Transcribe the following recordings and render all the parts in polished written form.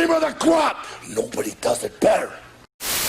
Cream of the crop! Nobody does it better.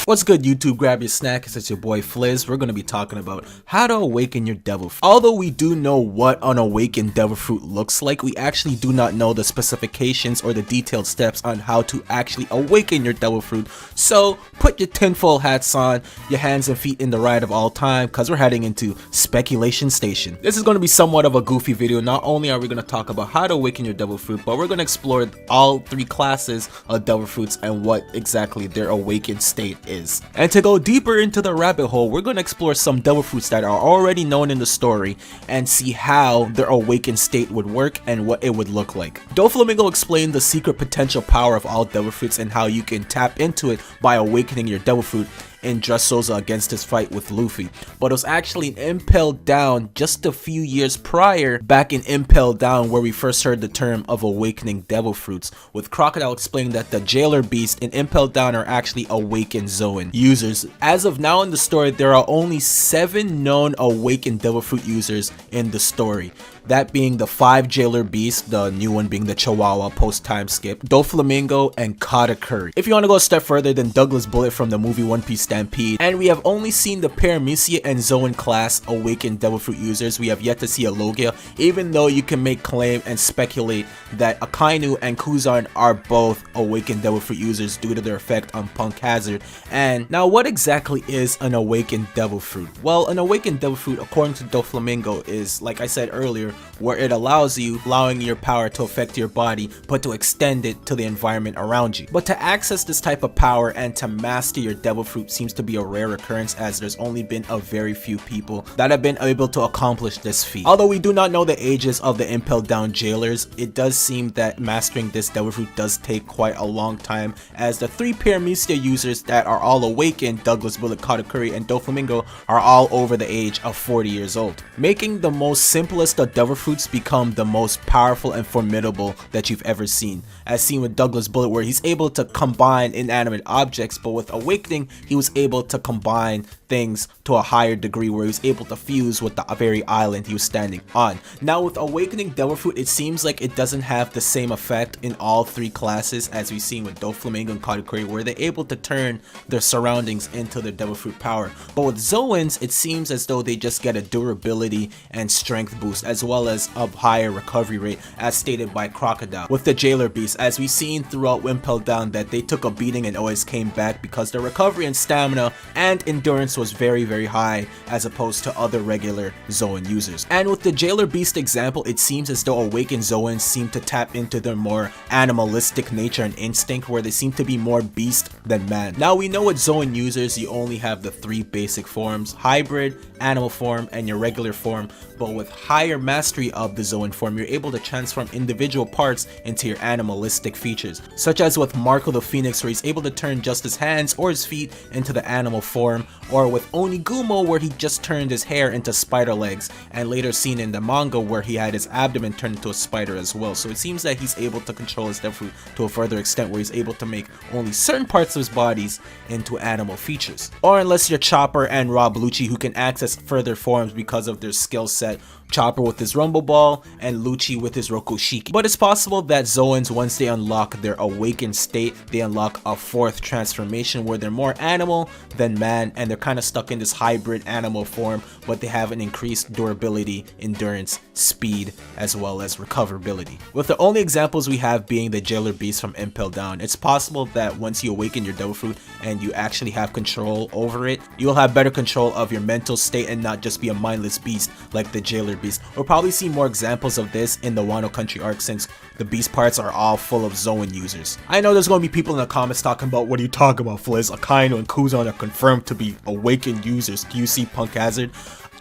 What's good, YouTube? Grab your snack, it's your boy Fliz. We're going to be talking about how to awaken your devil fruit. Although we do know what an awakened devil fruit looks like, we actually do not know the specifications or the detailed steps on how to actually awaken your devil fruit. So put your tinfoil hats on, your hands and feet in the ride of all time, because we're heading into speculation station. This is going to be somewhat of a goofy video. Not only are we going to talk about how to awaken your devil fruit, but we're going to explore all three classes of devil fruits and what exactly their awakened state is. And to go deeper into the rabbit hole, we're going to explore some devil fruits that are already known in the story and see how their awakened state would work and what it would look like. Doflamingo explained the secret potential power of all devil fruits and how you can tap into it by awakening your devil fruit in Dressrosa against his fight with Luffy, but it was actually in Impel Down just a few years prior, back in Impel Down, where we first heard the term of awakening devil fruits, with Crocodile explaining that the jailer beast in Impel Down are actually awakened Zoan users. As of now in the story, there are only 7 known awakened devil fruit users in the story. That being the 5 jailer beasts, the new one being the Chihuahua post time skip, Doflamingo, and Katakuri. If you want to go a step further, then Douglas Bullet from the movie One Piece Stampede, and we have only seen the Paramecia and Zoan class awakened devil fruit users. We have yet to see a Logia, even though you can make claim and speculate that Akainu and Kuzan are both awakened devil fruit users due to their effect on Punk Hazard. And now, what exactly is an awakened devil fruit? Well, an awakened devil fruit, according to Doflamingo, is, like I said earlier, where it allowing your power to affect your body, but to extend it to the environment around you. But to access this type of power and to master your devil fruit seems to be a rare occurrence, as there's only been a very few people that have been able to accomplish this feat. Although we do not know the ages of the Impel Down jailers, it does seem that mastering this devil fruit does take quite a long time, as the 3 Paramecia users that are all awakened, Douglas Bullet, Katakuri, and Doflamingo, are all over the age of 40 years old, making the most simplest of devil fruits become the most powerful and formidable that you've ever seen, as seen with Douglas Bullet, where he's able to combine inanimate objects, but with awakening he was able to combine things to a higher degree, where he was able to fuse with the very island he was standing on. Now with awakening devil fruit, it seems like it doesn't have the same effect in all 3 classes as we've seen with Doflamingo and Katakuri, where they're able to turn their surroundings into their devil fruit power. But with Zoans, it seems as though they just get a durability and strength boost, as well as a higher recovery rate, as stated by Crocodile. With the jailer beast, as we've seen throughout Impel Down, that they took a beating and always came back because their recovery and stamina and endurance was very high, as opposed to other regular Zoan users. And with the jailer beast example, it seems as though awakened Zoans seem to tap into their more animalistic nature and instinct, where they seem to be more beast than man. Now we know with Zoan users you only have the 3 basic forms: hybrid, animal form, and your regular form, but with higher mastery of the Zoan form, you're able to transform individual parts into your animalistic features, such as with Marco the Phoenix, where he's able to turn just his hands or his feet into the animal form, or with Onigumo, where he just turned his hair into spider legs, and later seen in the manga where he had his abdomen turned into a spider as well. So it seems that he's able to control his devil fruit to a further extent, where he's able to make only certain parts of his bodies into animal features. Or unless you're Chopper and Rob Lucci, who can access further forms because of their skill set, Chopper with his Rumble Ball and Lucci with his Rokushiki. But it's possible that Zoans, once they unlock their awakened state, they unlock a 4th transformation where they're more animal than man, and they're kind of stuck in this hybrid animal form, but they have an increased durability, endurance, speed, as well as recoverability. With the only examples we have being the jailer beast from Impel Down, it's possible that once you awaken your devil fruit and you actually have control over it, you'll have better control of your mental state and not just be a mindless beast like the jailer beast. We'll probably see more examples of this in the Wano Country arc, since the beast parts are all full of Zoan users. I know there's going to be people in the comments talking about, what are you talking about, Fliz? Akainu and Kuzan are confirmed to be awakened users. Do you see Punk Hazard?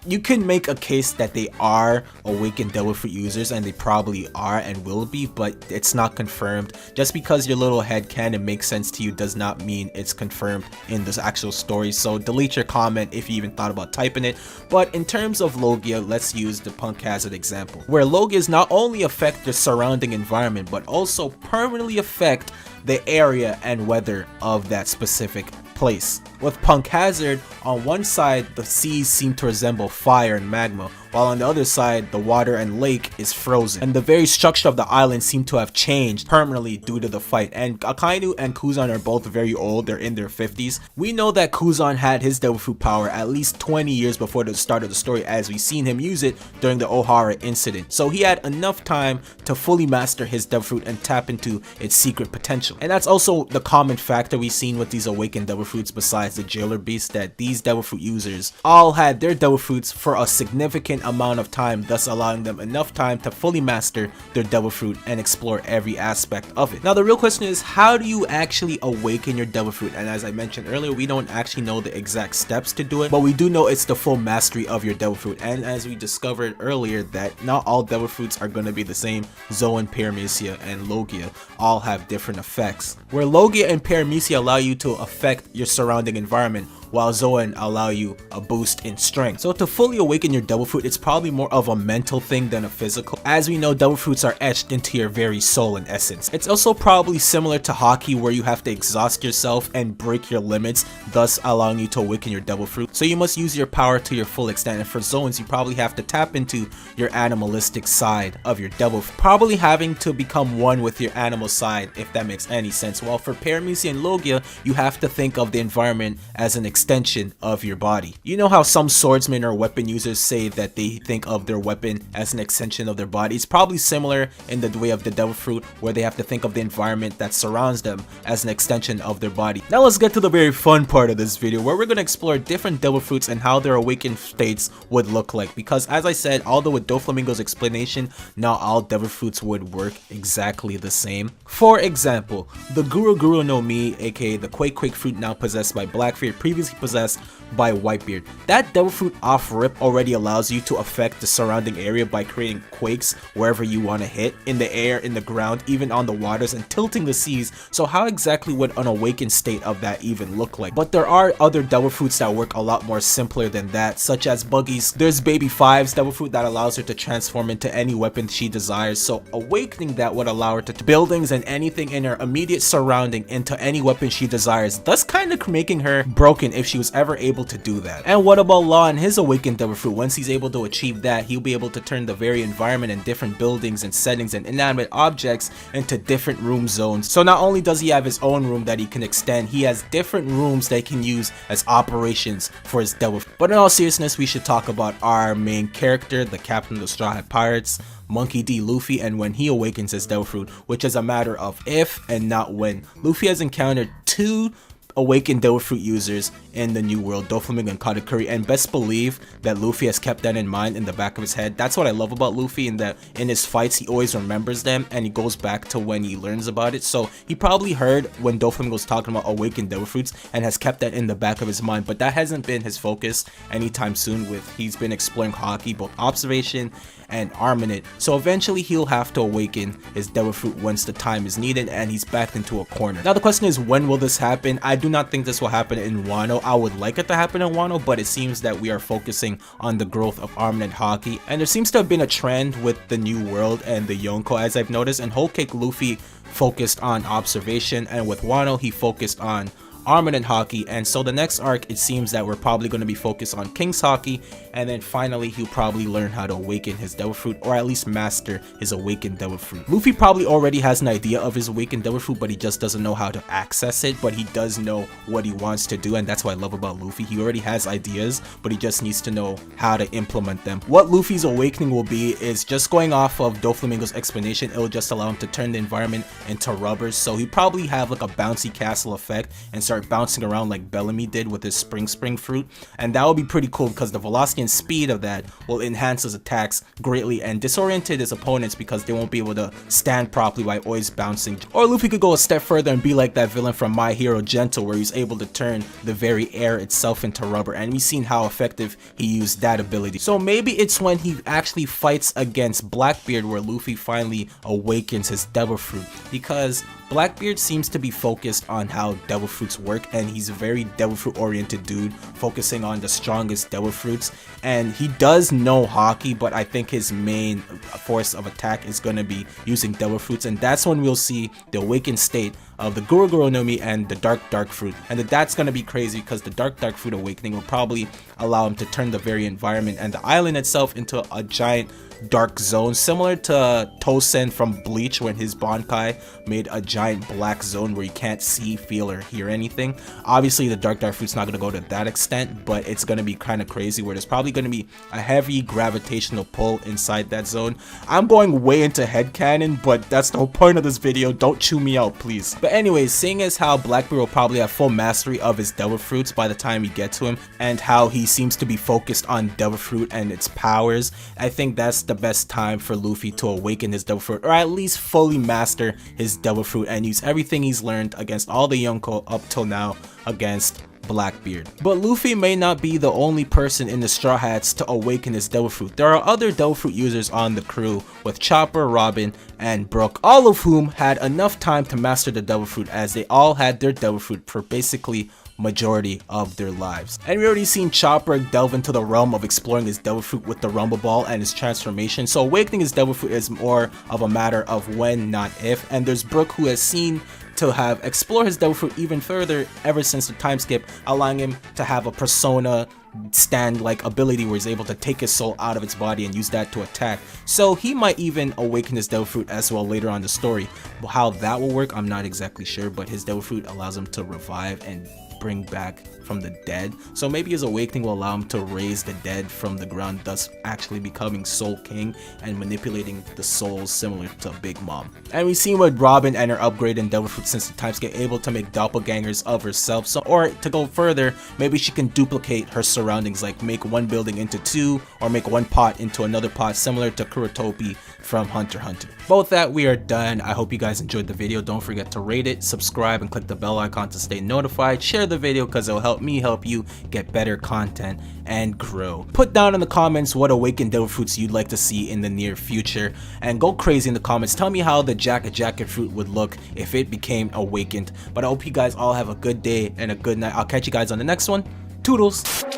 You can make a case that they are awakened devil fruit users, and they probably are and will be, but it's not confirmed. Just because your little head canon makes sense to you does not mean it's confirmed in this actual story, so delete your comment if you even thought about typing it. But in terms of Logia, let's use the Punk Hazard example, where Logias not only affect the surrounding environment, but also permanently affect the area and weather of that specific place. With Punk Hazard, on one side the seas seem to resemble fire and magma, while on the other side, the water and lake is frozen. And the very structure of the island seem to have changed permanently due to the fight. And Akainu and Kuzan are both very old, they're in their 50s. We know that Kuzan had his devil fruit power at least 20 years before the start of the story, as we've seen him use it during the Ohara incident. So he had enough time to fully master his devil fruit and tap into its secret potential. And that's also the common factor we've seen with these awakened devil fruits besides the jailer beast, that these devil fruit users all had their devil fruits for a significant amount of time, thus allowing them enough time to fully master their devil fruit and explore every aspect of it. Now the real question is, how do you actually awaken your devil fruit? And as I mentioned earlier, we don't actually know the exact steps to do it, but we do know it's the full mastery of your devil fruit. And as we discovered earlier, that not all devil fruits are going to be the same. Zoan, Paramecia, and Logia all have different effects, where Logia and Paramecia allow you to affect your surrounding environment, while Zoan allow you a boost in strength. So to fully awaken your devil fruit, it's probably more of a mental thing than a physical. As we know, devil fruits are etched into your very soul and essence. It's also probably similar to hockey, where you have to exhaust yourself and break your limits, thus allowing you to awaken your devil fruit. So you must use your power to your full extent, and for Zoans, you probably have to tap into your animalistic side of your devil fruit, probably having to become one with your animal side, if that makes any sense. While for Paramecia and Logia, you have to think of the environment as an extension of your body. You know how some swordsmen or weapon users say that they think of their weapon as an extension of their body? It's probably similar in the way of the devil fruit, where they have to think of the environment that surrounds them as an extension of their body. Now let's get to the very fun part of this video, where we're going to explore different devil fruits and how their awakened states would look like. Because as I said, although with Doflamingo's explanation, not all devil fruits would work exactly the same. For example, the Guru Guru no Mi, aka the Quake Quake fruit now possessed by Blackbeard, previously possessed by Whitebeard. That devil fruit off rip already allows you to affect the surrounding area by creating quakes wherever you want to hit, in the air, in the ground, even on the waters, and tilting the seas. So how exactly would an awakened state of that even look like? But there are other devil fruits that work a lot more simpler than that, such as Buggy's. There's Baby Five's devil fruit that allows her to transform into any weapon she desires, so awakening that would allow her to turn buildings and anything in her immediate surrounding into any weapon she desires, thus kind of making her broken if she was ever able to do that. And what about Law and his awakened devil fruit? Once he's able to achieve that, he'll be able to turn the very environment and different buildings and settings and inanimate objects into different room zones. So not only does he have his own room that he can extend, he has different rooms that he can use as operations for his devil fruit. But in all seriousness, we should talk about our main character, the captain of the Straw Hat Pirates, Monkey D. Luffy, and when he awakens his devil fruit, which is a matter of if and not when. Luffy has encountered two awakened devil fruit users in the new world, Doflamingo and Katakuri, and best believe that Luffy has kept that in mind in the back of his head. That's what I love about Luffy, in that in his fights he always remembers them and he goes back to when he learns about it. So he probably heard when Doflamingo was talking about awakened devil fruits and has kept that in the back of his mind, but that hasn't been his focus anytime soon. With he's been exploring hockey, both observation and armament. So eventually he'll have to awaken his devil fruit once the time is needed and he's backed into a corner. Now the question is, when will this happen? I do not think this will happen in Wano. I would like it to happen in Wano, but it seems that we are focusing on the growth of armament hockey, and there seems to have been a trend with the new world and the Yonko, as I've noticed. And Whole Cake Luffy focused on observation, and with Wano he focused on armament hockey. And so the next arc, it seems that we're probably going to be focused on King's hockey, and then finally he'll probably learn how to awaken his devil fruit, or at least master his awakened devil fruit. Luffy probably already has an idea of his awakened devil fruit, but he just doesn't know how to access it. But he does know what he wants to do, and that's what I love about Luffy. He already has ideas, but he just needs to know how to implement them. What Luffy's awakening will be is just going off of Doflamingo's explanation. It'll just allow him to turn the environment into rubbers, so he probably have like a bouncy castle effect and start bouncing around like Bellamy did with his spring fruit. And that would be pretty cool, because the velocity and speed of that will enhance his attacks greatly and disorientate his opponents, because they won't be able to stand properly by always bouncing. Or Luffy could go a step further and be like that villain from My Hero Gentle, where he's able to turn the very air itself into rubber, and we've seen how effective he used that ability. So maybe it's when he actually fights against Blackbeard where Luffy finally awakens his devil fruit, because Blackbeard seems to be focused on how devil fruits work, and he's a very devil fruit oriented dude, focusing on the strongest devil fruits. And he does know hockey, but I think his main force of attack is going to be using devil fruits, and that's when we'll see the awakened state of the Guru no Mi and the dark fruit. And that's gonna be crazy because the dark fruit awakening will probably allow him to turn the very environment and the island itself into a giant dark zone, similar to Tosen from Bleach when his Bankai made a giant black zone where you can't see, feel, or hear anything. Obviously the dark fruit's not going to go to that extent, but it's going to be kind of crazy where there's probably going to be a heavy gravitational pull inside that zone. I'm going way into headcanon, but that's the whole point of this video. Don't chew me out, please. But anyways, seeing as how Blackbeard will probably have full mastery of his devil fruits by the time we get to him, and how he seems to be focused on devil fruit and its powers, I think that's the best time for Luffy to awaken his devil fruit, or at least fully master his devil fruit and use everything he's learned against all the Yonko up till now against Blackbeard. But Luffy may not be the only person in the Straw Hats to awaken his devil fruit. There are other devil fruit users on the crew, with Chopper, Robin, and Brook, all of whom had enough time to master the devil fruit, as they all had their devil fruit for basically majority of their lives. And we already seen Chopper delve into the realm of exploring his devil fruit with the Rumble Ball and his transformation, so awakening his devil fruit is more of a matter of when, not if. And there's Brook, who has seen to have explored his devil fruit even further ever since the time skip, allowing him to have a persona stand like ability where he's able to take his soul out of its body and use that to attack. So he might even awaken his devil fruit as well later on in the story. How that will work, I'm not exactly sure, but his devil fruit allows him to revive and bring back from the dead, so maybe his awakening will allow him to raise the dead from the ground, thus actually becoming Soul King and manipulating the souls similar to Big Mom. And we've seen with Robin and her upgrade in devil fruit since the time skip, able to make doppelgangers of herself. So, or to go further, maybe she can duplicate her surroundings, like make one building into two, or make one pot into another pot, similar to Kurotopi from Hunter x Hunter. But with that, we are done. I hope you guys enjoyed the video. Don't forget to rate it, subscribe, and click the bell icon to stay notified. Share the video because it'll help me help you get better content and grow. Put down in the comments what awakened devil fruits you'd like to see in the near future, and go crazy in the comments. Tell me how the jacket fruit would look if it became awakened. But I hope you guys all have a good day and a good night. I'll catch you guys on the next one. Toodles!